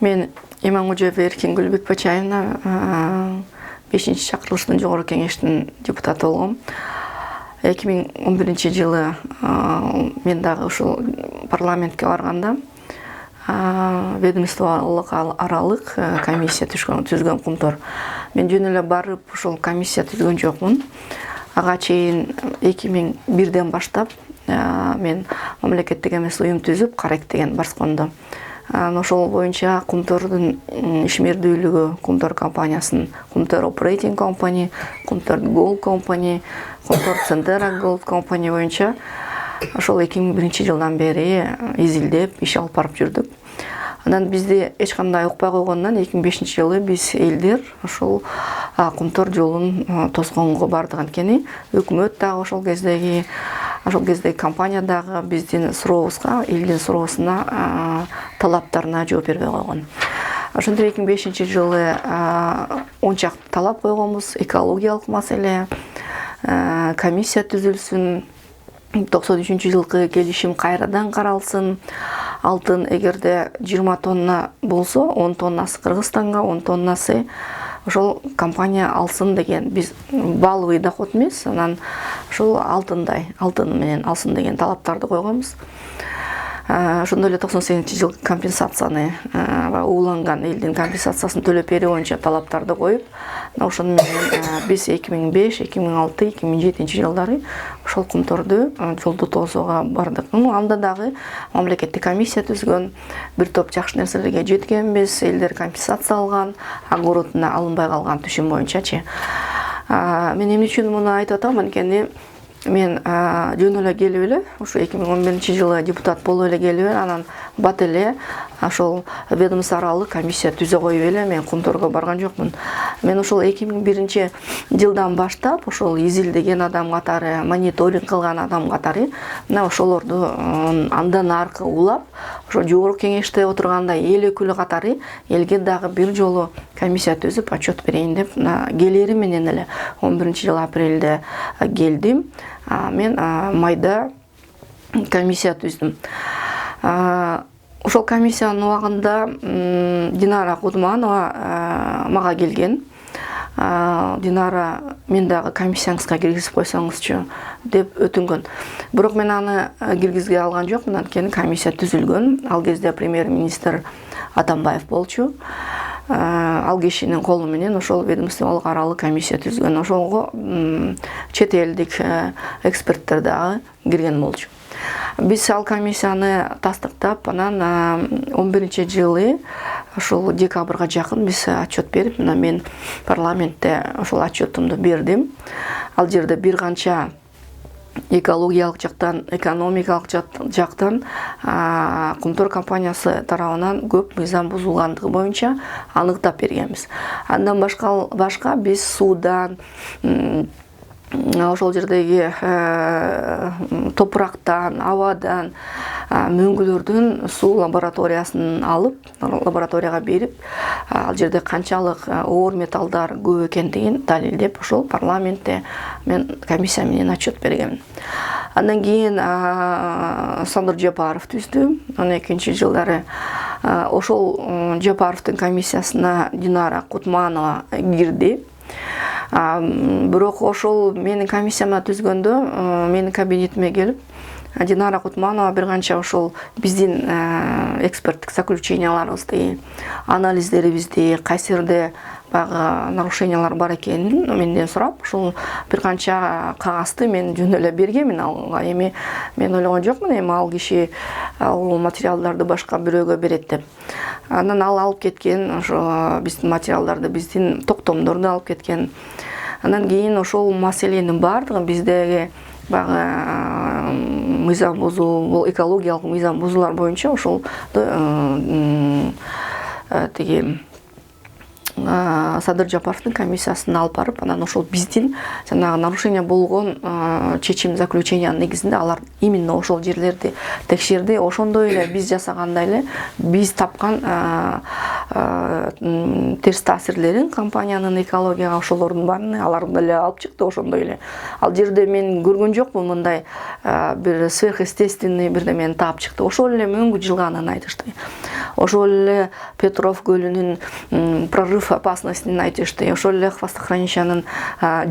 Мен Имангожоева Эркингүл Бекбачаевна 5-ші шақырылыштың жоғары кеңештің депутаты болғым. 2011 жылы мен дағы ушул парламентке барганда ведомстволық аралық комиссия түзген Кумтор. Мен жөн эле барып ушул комиссия түзгөн жокмун. Ага чейин 2001-ден баштап мен мамлекеттик эмес уюм түзүп Карек деген Барскондо. Ошол боюнча Кумтордун ишмердүүлүгү Кумтор компаниясын Кумтор Operating Company, Кумтор Gold Company, Кумтор Центера Gold Company боюнча ошол 2001 жылдан бери изилдеп иш алып барып жүрдүк. Анан бизди эч кандай укпай койгондон 2005 жылы биз элдер ошол Кумтор жолун тосконго бардык анткени өкмөт дагы ошол кездеги компания дагы биздин сурообузга, элдин суроосуна, талаптарына жооп бербей койгон. Ошондо 2005 жылы 10 чакты талап койгонбуз, экологиялык маселе, комиссия түзүлсүн, 93 жылкы келишим кайрадан каралсын. Алтын эгерде 20 тонна болсо, 10 тоннасы Кыргызстанга, 10 тоннасы ошол компания алсын деген, биз балловый доход эмес, анан ошол алтын менен алсын деген талаптарды койгонбуз. Ошондой эле 98 жыл компенсацияны, ууланган элдин компенсациясын төлөп берүү боюнча талаптарды коюп, ошону менен биз 2005, 2006, 2007 жылдары ошол Кумторду жолду тосууга бардык. Анда дагы мамлекеттик комиссия түзгөн, бир топ жакшы нерселерге жеткенбиз, элдер компенсация алган, огородуна алынбай калган түшүм боюнчачы. Мен эмне үчүн муну айтып атам, анткени мен жөн эле келип эле, ушу 2011 жылы депутат болуп эле келип эле, анан бат эле ошол ведомство аралык комиссия түзө коюп эле мен Кумторго барган жокмун. Мен ошол 2001 жылдан баштап ошол изилдеген адам катары, мониторинг кылган адам катары, мына ошолорду андан аркы улап, ошо жогорку кеңеште отурганда эл өкүлү катары элге дагы бир жолу комиссия түзүп отчет берейин деп, келери менен эле 11 жыл апрелде келдим. Мен майда комиссия түздүм. Ошол комиссиянын убагында Динара Кудманова мага келген. Динара, мен дагы комиссияңызга киргизип койсоңузчу деп өтүнгөн. Бирок мен аны киргизге алган жокмун, анткени комиссия түзүлгөн. Ал кезде премьер-министр Атамбаев болчу. Ал кишинин колу менен ошол ведомстволук аралык комиссия түзгөн. Ошолго чет элдик эксперттер дагы кирген болчу. Биз ал комиссияны тастыктап, анан 11 жылы ошол декабрга жакын биз отчет берип, мен парламентте ошол отчетумду бердим. Ал жерде бир канча экологиялык жактан, экономикалык жактан Кумтор компаниясы тарабынан көп мыйзам бузулгандыгы боюнча аныктап бергенбиз. Андан башка биз суудан, ошол жердеги топурактан, абадан, мөңгүлөрдүн суу лабораториясын алып, лабораторияга берип, ал жерде канчалык оор металлдар көп экендигин далилдеп, ошол парламентте мен комиссия менен отчет бергем. Андан кийин Сандыр Жапаров түздү. 12 жылдары ошол Жапаровдун комиссиясына Динара Кудманова кирди. Бирок ошол менин комиссияма түзгөндө менин кабинетиме келип, Динара Кудманова бир канча ошол биздин эксперттик заключенияларыбызды, анализдерибизди, кайсы жерде баягы нарушениялар бар экенин менден сурап, ошол бир канча кагазды мен жөн эле бергенмин алга. Эми мен ойлогон жокмун, эми ал киши ал материалдарды башка бирөөгө берет деп. Анан ал алып кеткен, ошо биздин материалдарды, биздин токтомдорду алып кеткен. Андан кийин ошол маселенин бардыгын биздеги баягы мыйзам бузуу, бул экологиялык мыйзам бузуулар боюнча ошол тиги Садыр Жапаровдун комиссиясына алып барып, анан ошол биздин жанагы нарушение болгон чечим заключениянын негизинде алар именно ошол жерлерди текшерди. Ошондой эле биз жасагандай эле биз тапкан терс таасирлерин компаниянын экологияга ошолордун баарын алар деле алып чыкты ошондой эле. Ал жерде мен көргөн жокмун мындай бир сверхъестественный бирдемени таап чыкты. Ошол эле мөңгү жылганын айтышты. Ошол эле Петров көлүнүн прорыв опасностин айтышты. Ошол эле хвостохранилищанын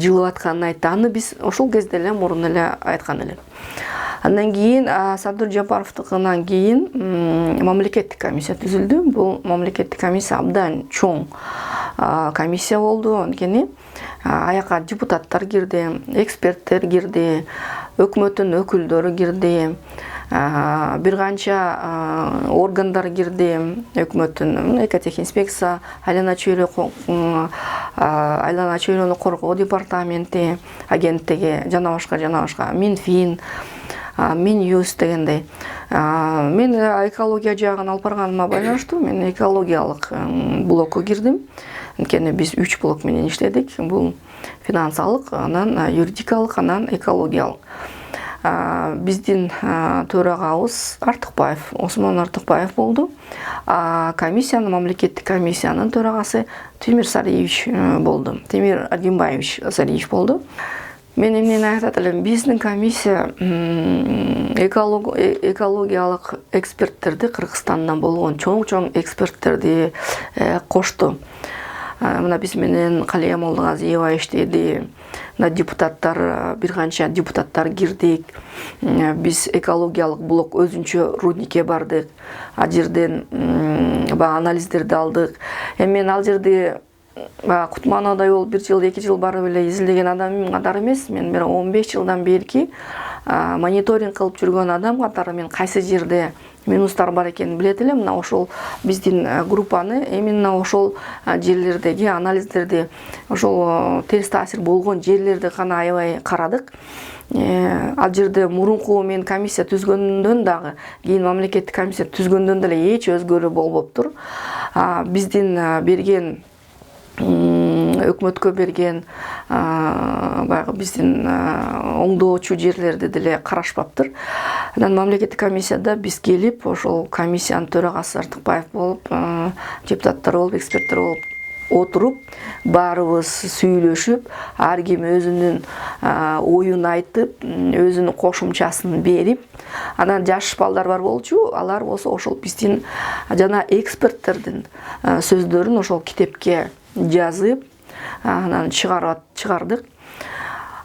жылып атканын айтты. Аны биз ошол кезде эле мурун эле айткан элек. Андан кийин Сабдыр Жапаровдукунан кийин мамлекеттик комиссия түзүлдү. Бул мамлекеттик комиссия абдан чоң комиссия болду. Анткени аяка депутаттар кирди, эксперттер кирди, өкмөттүн өкүлдөрү кирди, бир канча органдар кирди, өкмөттүн экотехинспекция, айлана чөйрөнү коргоо департаменти, агенттиги, жана башка, Минфин, Минюс дегендей. Мен экология жагын алып барганыма байланыштуу мен экологиялык блокко кирдим. Анткени биз 3 блок менен иштедик. Бул финансалык, анан юридикалык, анан экологиялык. Биздин төрагабыз Артыкбаев, Осмон Артыкбаев болду. Комиссиянын, мамлекеттик комиссиянын төрагасы Тимир Сариевич болду. Тимир Адимбаевич Сариевич болду. Мен эмнени айтат элем, биздин комиссия экологиялык эксперттерди, Кыргызстандан болгон чоң эксперттерди кошту. Мына биз менен Калия Молдогазиева иштеди. Мына депутаттар, бир канча депутаттар кирдик. Биз экологиялык блок өзүнчө рудникке бардык. Ал жерден анализдерди алдык. Мен ал жерде Кутмановдой болуп 1 жыл, 2 жыл барып эле изилдеген адам катары эмес. Мен 15 жылдан берки мониторинг кылып жүргөн адам катары мен кайсы жерде минустар бар экенин билет элем. Мына ошол биздин группаны именно ошол жерлердеги анализдерди, ошол терс таасир болгон жерлерди гана аябай карадык. Ал жерде мурунку мен комиссия түзгөндөн дагы, кийин мамлекеттик комиссия түзгөндөн деле эч өзгөрүү болбоптур. Биздин берген өкмөткө берген баягы биздин оңдоочу жерлерди деле карашпаптыр. Анан мамлекеттик комиссияда биз келип, ошол комиссиянын төрагасы Артыкбаев болуп, депутаттар болуп, эксперттер болуп отуруп, баарыбыз сүйлөшүп, ар ким өзүнүн оюн айтып, өзүнүн кошумчасын берип, анан жаш балдар бар болчу, алар болсо ошол биздин жана эксперттердин сөздөрүн ошол китепке жазып, анан чыгардык.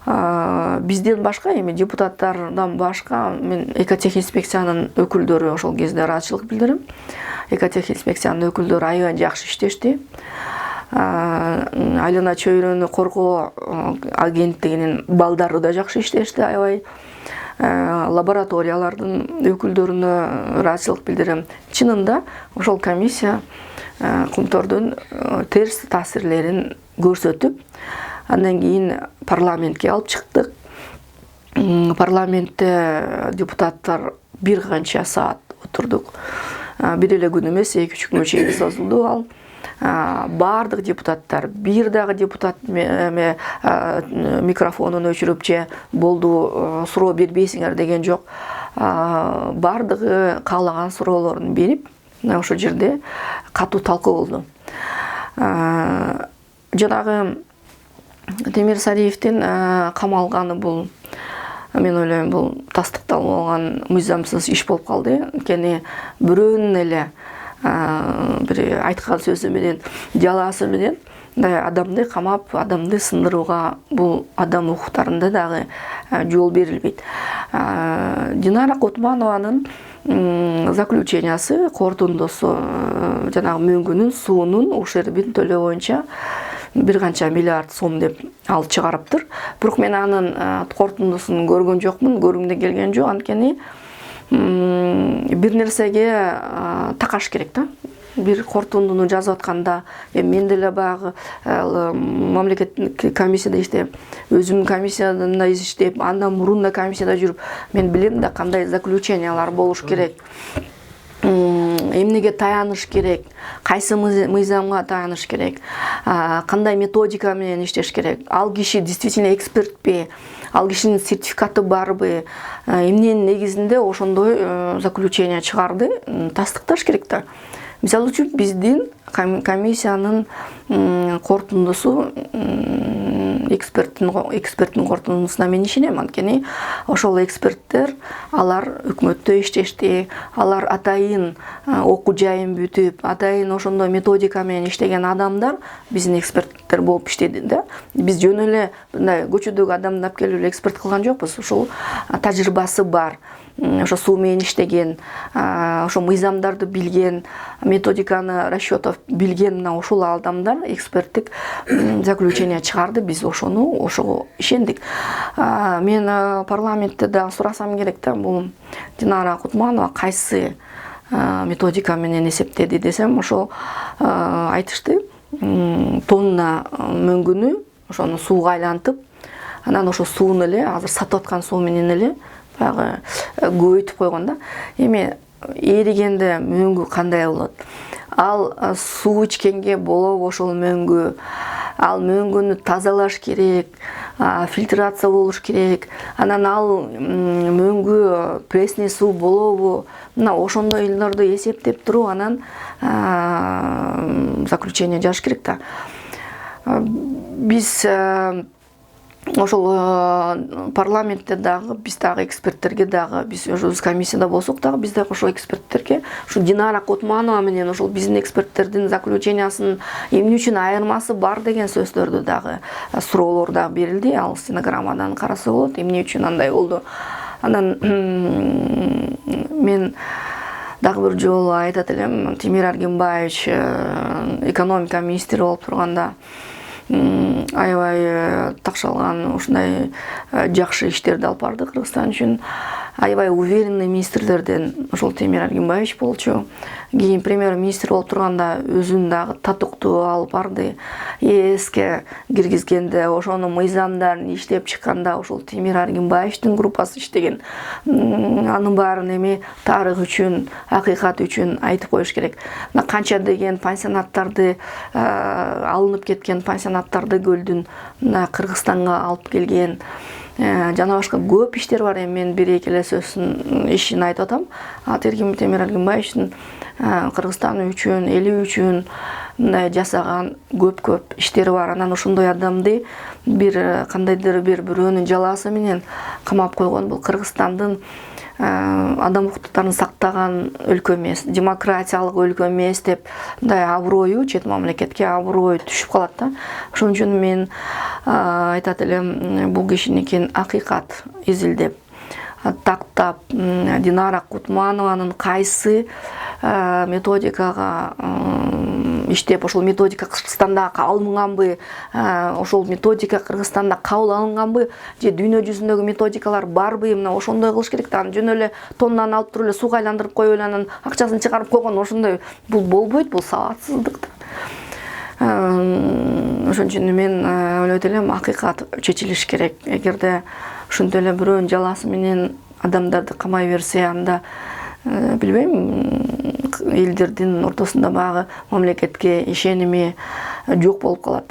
Бизден башка, эми депутаттардан башка, мен экотехинспекциянын өкүлдөрү ошол кезде ыраазычылык билдирем. Экотехинспекциянын өкүлдөрү аябай жакшы иштешти. Айлана чөйрөнү коргоо агенттигинин балдары да жакшы иштешти аябай. Лабораториялардын өкүлдөрүнө ыраазычылык билдирем. Чынында ошол комиссия кумтордун терс таасирлерин көрсөтүп, андан кийин парламентке алып чыктык. Парламентте депутаттар бир канча саат отурдук. Бир эле күн эмес, 2-3 күнгө чейин созулду ал. Бардык депутаттар, бир дагы депутат микрофонун өчүрүп же болду суроо бербейсиңер деген жок. Бардыгы каалаган суроолорун берип, ошол жерде катуу талкуу болду. Жанагы Тимир Сариевдин камалганы бул, мен ойлойм, бул тастыкталып алган мыйзамсыз иш болуп калды. Анткени бирөөнүн эле бир айткан сөзү менен, жалаасы менен адамды камап, адамды сындырууга бул адам укуктарында дагы жол берилбейт. Динара Кутманованын заключениясы, корутундусу жанагы мөңгүнүн суунун ушербин төлөө боюнча 1 канча миллиард сом деп ал чыгарыптыр. Бирок мен анын корутундусун көргөн жокмун, көргүм да келген жок. Анткени бир нерсеге такаш керек да. Бир корутундуну жазып атканда, мен деле баягы мамлекеттик комиссияда иштеп, өзүм комиссияда иштеп, андан мурун да комиссияда жүрүп, мен билем да кандай заключениялар болуш керек. Эмнеге таяныш керек, кайсы мыйзамга таяныш керек, кандай методика менен иштеш керек, ал киши действительно экспертпи, ал кишинин сертификаты барбы, эмненин негизинде ошондой заключение чыгарды, тастыкташ керек да. Мисалы үчүн биздин комиссиянын корутундусу эксперттин корутундусуна мен ишенем. Анткени ошол эксперттер алар өкмөттө иштешти, алар атайын окуу жайын бүтүп, атайын ошондой методика менен иштеген адамдар биздин эксперттер болуп иштеди да. Биз жөн эле мындай көчөдөгү адамды алып келип эле эксперт кылган жокпуз. Ошол тажрыйбасы бар, ошо суу менен иштеген, ошо мыйзамдарды билген, методиканы расчетов билген мына ушул адамдар эксперттик заключение чыгарды. Биз ошого ишендик. Мен парламентте дагы сурасам керек да, бул Динара Кутманова кайсы методика менен эсептеди десем, ошол айтышты, тонна мөңгүнү ошону сууга айлантып, анан ошо сууну эле азыр сатып аткан суу менен эле баягы көбөйтүп койгон да. Эми эригенде мөңгү кандай болот? Ал суу ичкенге болобу ошол мөңгү? Ал мөңгүнү тазалаш керек, фильтрация болуш керек. Анан ал мөңгү пресный суу болобу? Мына ошондой элдерди эсептеп туруп, анан заключение жазыш керек да. Биз ошол парламентте дагы, биз дагы эксперттерге дагы, биз ошол комиссияда болсок дагы, биз дагы ошол эксперттерге, ошо Динара Кутманова менен ошол биздин эксперттердин заключениясынын эмне үчүн айырмасы бар деген сөздөрдү дагы, суроолор дагы берилди. Ал стенограммадан караса болот, эмне үчүн андай болду. Анан мен дагы бир жолу айтат элем, Тимир Аргенбаевич экономика министри болуп турганда аябай такшалган, ушундай жакшы иштерди алып барды Кыргызстан үчүн. Аябай уверенный министрлерден ошол Тимир Аргенбаевич болчу. Кийин премьер-министр болуп турганда өзүн дагы татыктуу алып барды. ЕСке киргизгенде ошонун мыйзамдарын иштеп чыкканда ошол Тимир Аргенбаевичтин группасы иштеген. Анын баарын эми тарых үчүн, акыйкат үчүн айтып коюш керек. Мына канча деген пансионаттарды, алынып кеткен пансионаттарды Көлдүн Кыргызстанга алып келген. Жана башка көп иштер бар. Эми мен бир-эки эле сөздүн ишин айтып атам. Тимир Аргенбаевичтин Кыргызстан үчүн, эли үчүн мындай жасаган көп иштери бар. Анан ошондой адамды бир кандайдыр бирөөнүн жалаасы менен камап койгон. Бул Кыргызстандын адам укуктарын сактаган өлкө эмес, демократиялык өлкө эмес деп мындай аброю, чет мамлекетке аброю түшүп калат да. Ошон үчүн мен айтат элем, бул кишиникин акыйкат изилдеп, тактап, Динара Кутманованын кайсы методикага иштеп, ошол методика Кыргызстанда алынганбы, ошол методика Кыргызстанда кабыл алынганбы, же дүйнө жүзүндөгү методикалар барбы, мына ошондой кылыш керек да. Жөн эле тоннаны алып туруп эле сууга айландырып коюп эле анан акчасын чыгарып койгон, ошондой бул болбойт, бул сабатсыздык да. Ошон үчүн мен ойлойт элем, акыйкат чечилиш керек. Эгерде ушинтип эле бирөөнүн жалаасы менен адамдарды камай берсе, анда билбейм, элдердин ортосунда баягы мамлекетке ишеними жок болуп калат.